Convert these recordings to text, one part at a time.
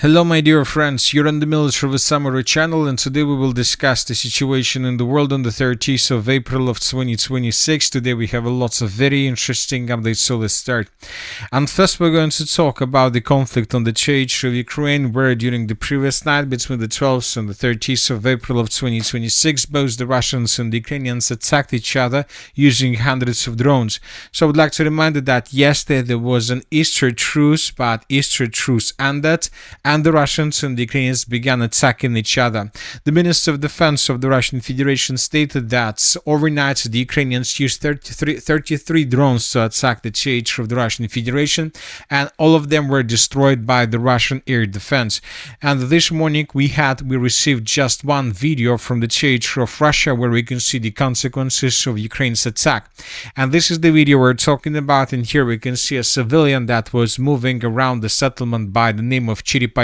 Hello my dear friends, you're on the Military with Summary channel, and today we will discuss the situation in the world on the 30th of April of 2026. Today we have lots of very interesting updates, so let's start. And first we're going to talk about the conflict on the territory of Ukraine, where during the previous night between the 12th and the 30th of April of 2026, both the Russians and the Ukrainians attacked each other using hundreds of drones. So I would like to remind you that yesterday there was an Easter truce, but Easter truce ended, and the Russians and the Ukrainians began attacking each other. The Minister of Defense of the Russian Federation stated that overnight the Ukrainians used 33 drones to attack the territory of the Russian Federation, and all of them were destroyed by the Russian air defense. And this morning we received just one video from the territory of Russia where we can see the consequences of Ukraine's attack. And this is the video we're talking about, and here we can see a civilian that was moving around the settlement by the name of Chiripovets,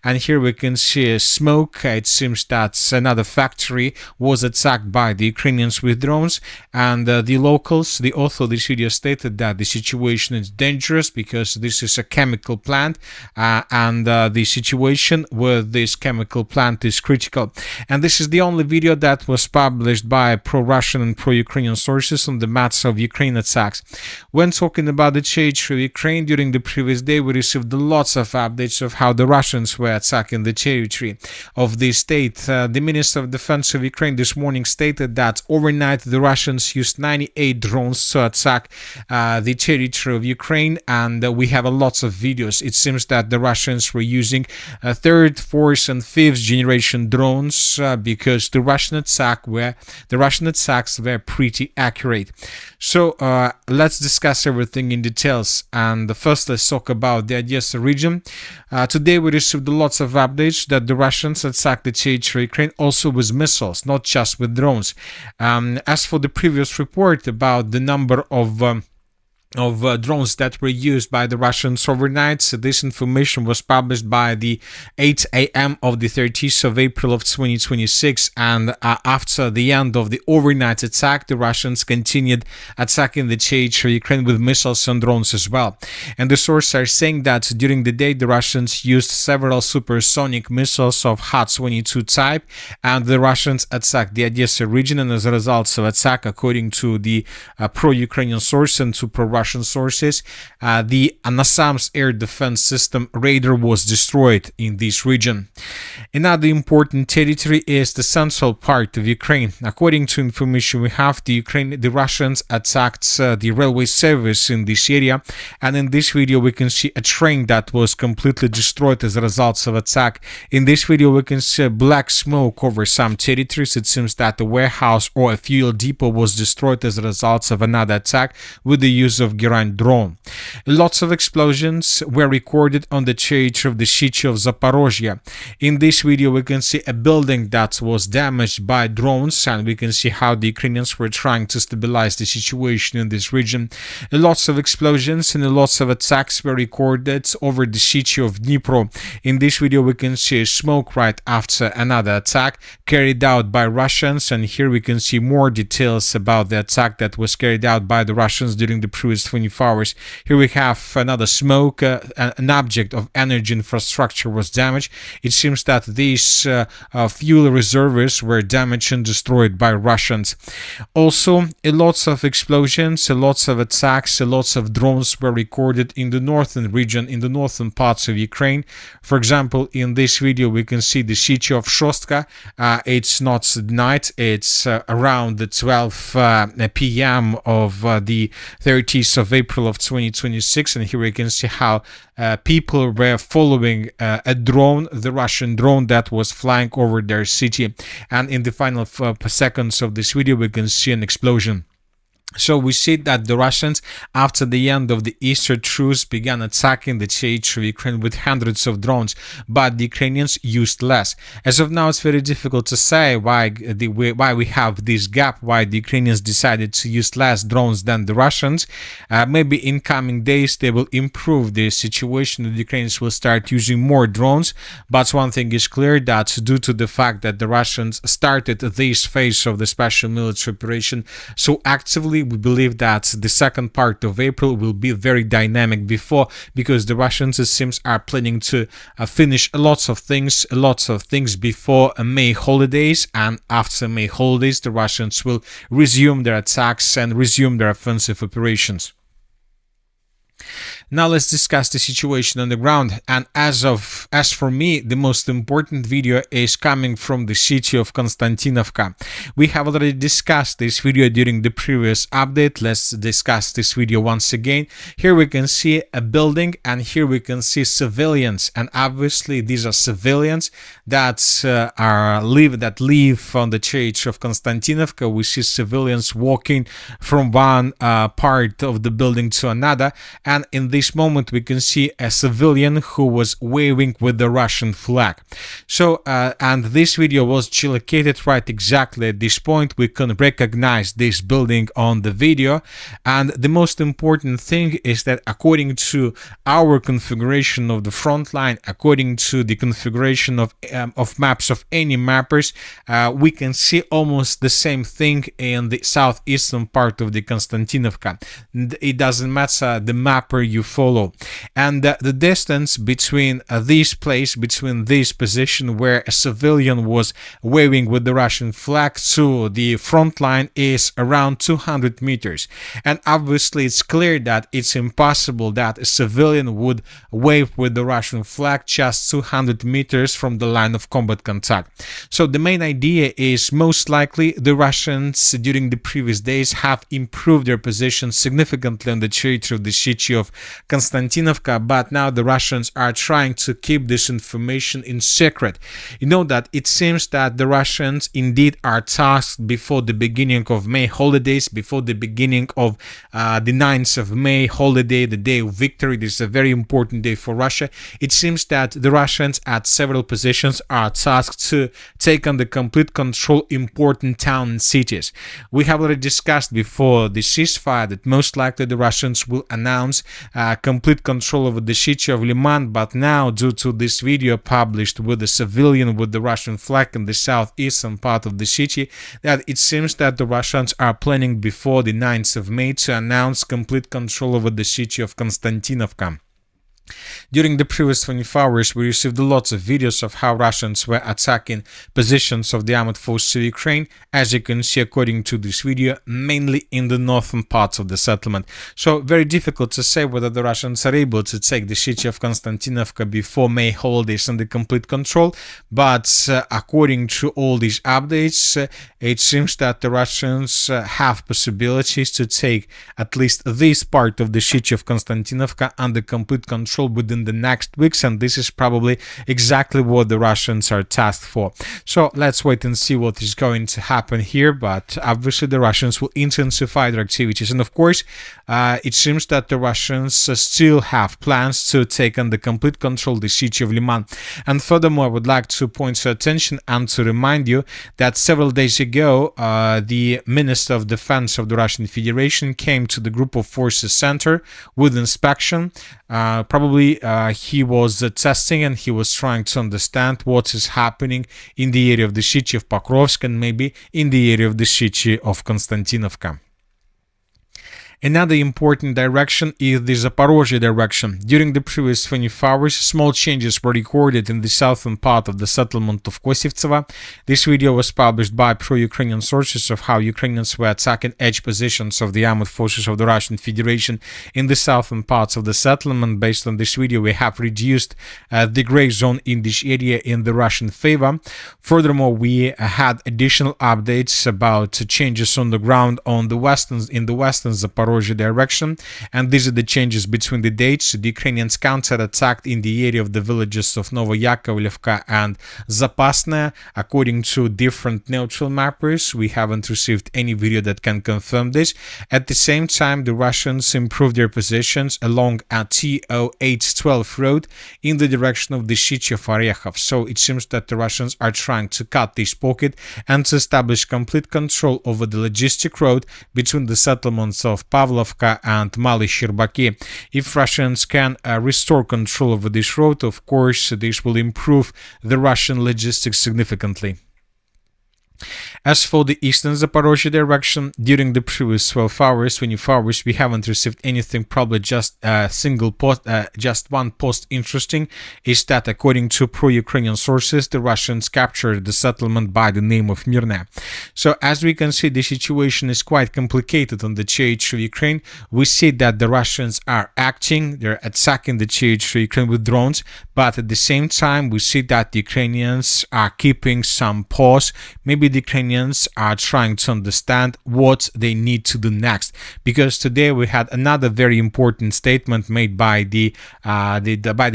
and here we can see smoke. It seems that another factory was attacked by the Ukrainians with drones, and the locals, the author of this video, stated that the situation is dangerous because this is a chemical plant, and the situation with this chemical plant is critical. And this is the only video that was published by pro-Russian and pro-Ukrainian sources on the matter of Ukraine attacks. When talking about the territory of Ukraine, during the previous day we received lots of updates of how the Russians were attacking the territory of the state. The Minister of Defense of Ukraine this morning stated that overnight the Russians used 98 drones to attack the territory of Ukraine, and we have lots of videos. It seems that the Russians were using third, fourth, and fifth generation drones because the Russian attacks were pretty accurate. So let's discuss everything in details. And first, let's talk about the Odessa region. Today we received lots of updates that the Russians attacked the territory of Ukraine also with missiles, not just with drones. As for the previous report about the number of drones that were used by the Russians overnight, so this information was published by the 8 a.m. of the 30th of April of 2026, and after the end of the overnight attack, the Russians continued attacking the territory of Ukraine with missiles and drones as well. And the sources are saying that during the day the Russians used several supersonic missiles of Ha-22 type, and the Russians attacked the Odessa region, and as a result of attack, according to the pro-Ukrainian source and to pro-Russian sources, the Nasams air defense system radar was destroyed in this region. Another important territory is the central part of Ukraine. According to information we have, the Russians attacked the railway service in this area, and in this video we can see a train that was completely destroyed as a result of attack. In this video we can see black smoke over some territories. It seems that the warehouse or a fuel depot was destroyed as a result of another attack with the use of Geran drone. Lots of explosions were recorded on the territory of the city of Zaporizhzhia. In this video we can see a building that was damaged by drones, and we can see how the Ukrainians were trying to stabilize the situation in this region. Lots of explosions and lots of attacks were recorded over the city of Dnipro. In this video we can see smoke right after another attack carried out by Russians, and here we can see more details about the attack that was carried out by the Russians during the previous 24 hours. Here we have another smoke. An object of energy infrastructure was damaged. It seems that these fuel reservoirs were damaged and destroyed by Russians. Also, lots of explosions, lots of attacks, lots of drones were recorded in the northern region, in the northern parts of Ukraine. For example, in this video we can see the city of Shostka. It's not night, it's around the 12 p.m. of the 30th of April of 2026, and here we can see how people were following a drone, the Russian drone that was flying over their city, and in the final seconds of this video we can see an explosion. So we see that the Russians, after the end of the Easter truce, began attacking the territory of Ukraine with hundreds of drones, but the Ukrainians used less. As of now, it's very difficult to say why we have this gap, why the Ukrainians decided to use less drones than the Russians. Maybe in coming days they will improve the situation, and the Ukrainians will start using more drones. But one thing is clear, that due to the fact that the Russians started this phase of the special military operation so actively, actually, we believe that the second part of April will be very dynamic because the Russians, it seems, are planning to finish lots of things before May holidays, and after May holidays, the Russians will resume their attacks and resume their offensive operations. Now let's discuss the situation on the ground, and as for me, the most important video is coming from the city of Kostiantynivka. We have already discussed this video during the previous update. Let's discuss this video once again. Here we can see a building, and here we can see civilians, and obviously these are civilians that live on the church of Kostiantynivka. We see civilians walking from one part of the building to another, and in this moment we can see a civilian who was waving with the Russian flag. So and this video was geolocated right exactly at this point. We can recognize this building on the video, and the most important thing is that according to our configuration of the front line, according to the configuration of maps of any mappers, we can see almost the same thing in the southeastern part of the Kostiantynivka. It doesn't matter the mapper you follow, and the distance between this position where a civilian was waving with the Russian flag to the front line is around 200 meters, and obviously it's clear that it's impossible that a civilian would wave with the Russian flag just 200 meters from the line of combat contact. So the main idea is most likely the Russians during the previous days have improved their position significantly on the territory of the city of Kostiantynivka, but now the Russians are trying to keep this information in secret. You know that it seems that the Russians indeed are tasked before the beginning of May holidays, before the beginning of the 9th of May holiday, the day of victory. This is a very important day for Russia. It seems that the Russians at several positions are tasked to take under complete control important towns and cities. We have already discussed before the ceasefire that most likely the Russians will announce complete control over the city of Liman, but now due to this video published with a civilian with the Russian flag in the southeastern part of the city, that it seems that the Russians are planning before the 9th of May to announce complete control over the city of Kostiantynivka. During the previous 24 hours, we received lots of videos of how Russians were attacking positions of the armed forces of Ukraine, as you can see according to this video, mainly in the northern parts of the settlement. So very difficult to say whether the Russians are able to take the city of Kostiantynivka before May holidays under complete control, but according to all these updates, it seems that the Russians have possibilities to take at least this part of the city of Kostiantynivka under complete control within the next weeks, and this is probably exactly what the Russians are tasked for. So let's wait and see what is going to happen here, but obviously the Russians will intensify their activities, and of course it seems that the Russians still have plans to take under complete control the city of Liman. And furthermore, I would like to point your attention and to remind you that several days ago the Minister of Defense of the Russian Federation came to the Group of Forces Center with inspection. Probably he was testing and he was trying to understand what is happening in the area of the city of Pokrovsk and maybe in the area of the city of Kostiantynivka. Another important direction is the Zaporizhzhia direction. During the previous 24 hours, small changes were recorded in the southern part of the settlement of Kostiantynivka. This video was published by pro-Ukrainian sources of how Ukrainians were attacking edge positions of the armed forces of the Russian Federation in the southern parts of the settlement. Based on this video, we have reduced the gray zone in this area in the Russian favor. Furthermore, we had additional updates about changes on the ground in the western Zaporizhzhia direction, and these are the changes between the dates. The Ukrainians counter-attacked in the area of the villages of Novoyakovlevka and Zapasnaya. According to different neutral mappers, we haven't received any video that can confirm this. At the same time, the Russians improved their positions along a TO812 road in the direction of the city of Orekhov. So it seems that the Russians are trying to cut this pocket and to establish complete control over the logistic road between the settlements of Pavlovka and Mali Sherbaki. If Russians can restore control over this road, of course, this will improve the Russian logistics significantly. As for the eastern Zaporizhzhia direction, during the previous 12 hours, 24 hours, we haven't received anything, probably just a single post, just one post. Interesting is that according to pro-Ukrainian sources, the Russians captured the settlement by the name of Mirne. So as we can see, the situation is quite complicated on the territory of Ukraine. We see that the Russians are acting, they're attacking the territory of Ukraine with drones, but at the same time, we see that the Ukrainians are keeping some pause. Maybe the Ukrainians are trying to understand what they need to do next. Because today we had another very important statement made by the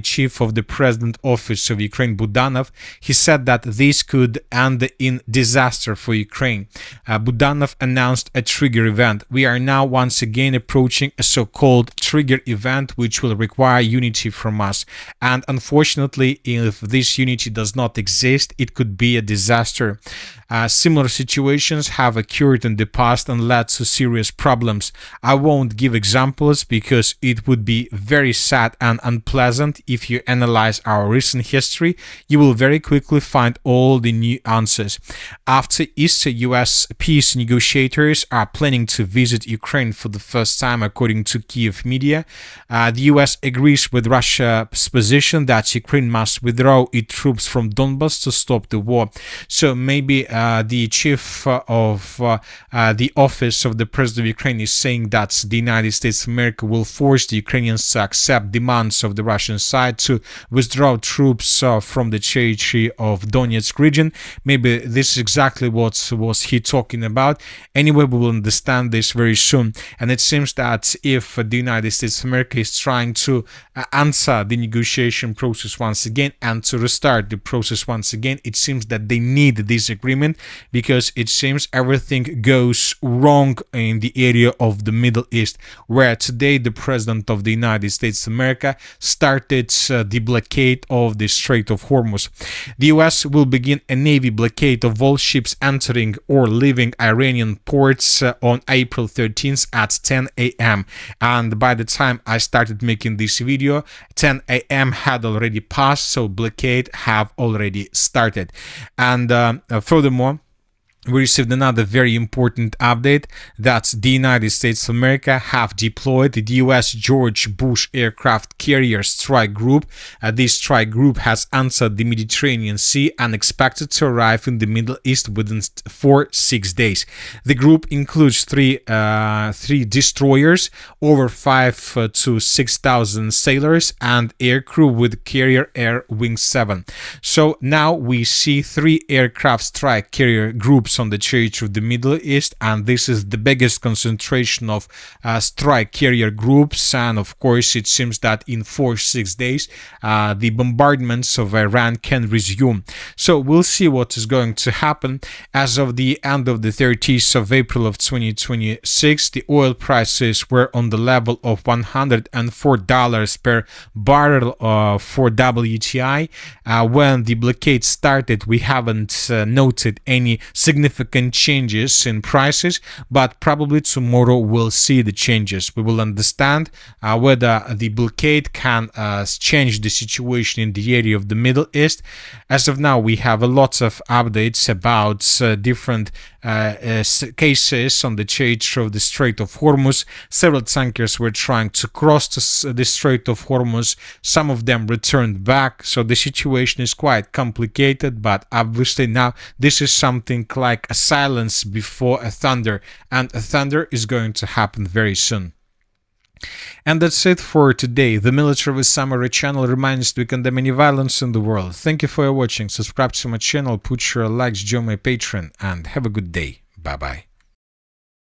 chief of the President Office of Ukraine, Budanov. He said that this could end in disaster for Ukraine. Budanov announced a trigger event. We are now once again approaching a so-called trigger event, which will require unity from us. And unfortunately, if this unity does not exist, it could be a disaster. Similar situations have occurred in the past and led to serious problems. I won't give examples because it would be very sad and unpleasant. If you analyze our recent history, you will very quickly find all the new answers. After Easter, US peace negotiators are planning to visit Ukraine for the first time, according to Kiev media. The US agrees with Russia's position that Ukraine must withdraw its troops from Donbas to stop the war. So maybe the chief of the office of the president of Ukraine is saying that the United States of America will force the Ukrainians to accept demands of the Russian side to withdraw troops from the territory of Donetsk region. Maybe this is exactly what was he talking about. Anyway, we will understand this very soon. And it seems that if the United States of America is trying to answer the negotiation process once again and to restart the process once again, it seems that they need this agreement, because it seems everything goes wrong in the area of the Middle East, where today the president of the United States of America started the blockade of the Strait of Hormuz. The US will begin a navy blockade of all ships entering or leaving Iranian ports on April 13th at 10 a.m. And by the time I started making this video, 10 a.m. had already passed, so blockade have already started. And furthermore, we received another very important update that the United States of America have deployed the US George Bush aircraft carrier strike group. This strike group has entered the Mediterranean Sea and expected to arrive in the Middle East within 4-6 days. The group includes three destroyers, over 5,000 to 6,000 sailors, and aircrew with carrier Air Wing 7. So now we see 3 aircraft strike carrier groups on the territory of the Middle East, and this is the biggest concentration of strike carrier groups. And of course, it seems that in 4-6 days the bombardments of Iran can resume. So we'll see what is going to happen. As of the end of the 30th of April of 2026, the oil prices were on the level of $104 per barrel for WTI. When the blockade started, we haven't noted any significant changes in prices, but probably tomorrow we'll see the changes. We will understand whether the blockade can change the situation in the area of the Middle East. As of now, we have a lot of updates about different cases on the territory of the Strait of Hormuz. Several tankers were trying to cross the Strait of Hormuz. Some of them returned back, so the situation is quite complicated, but obviously now this is something like a silence before a thunder, and a thunder is going to happen very soon. And that's it for today. The Military with Summary channel reminds you to condemn any violence in the world. Thank you for watching. Subscribe to my channel, put your likes, join my Patreon, and have a good day. Bye bye.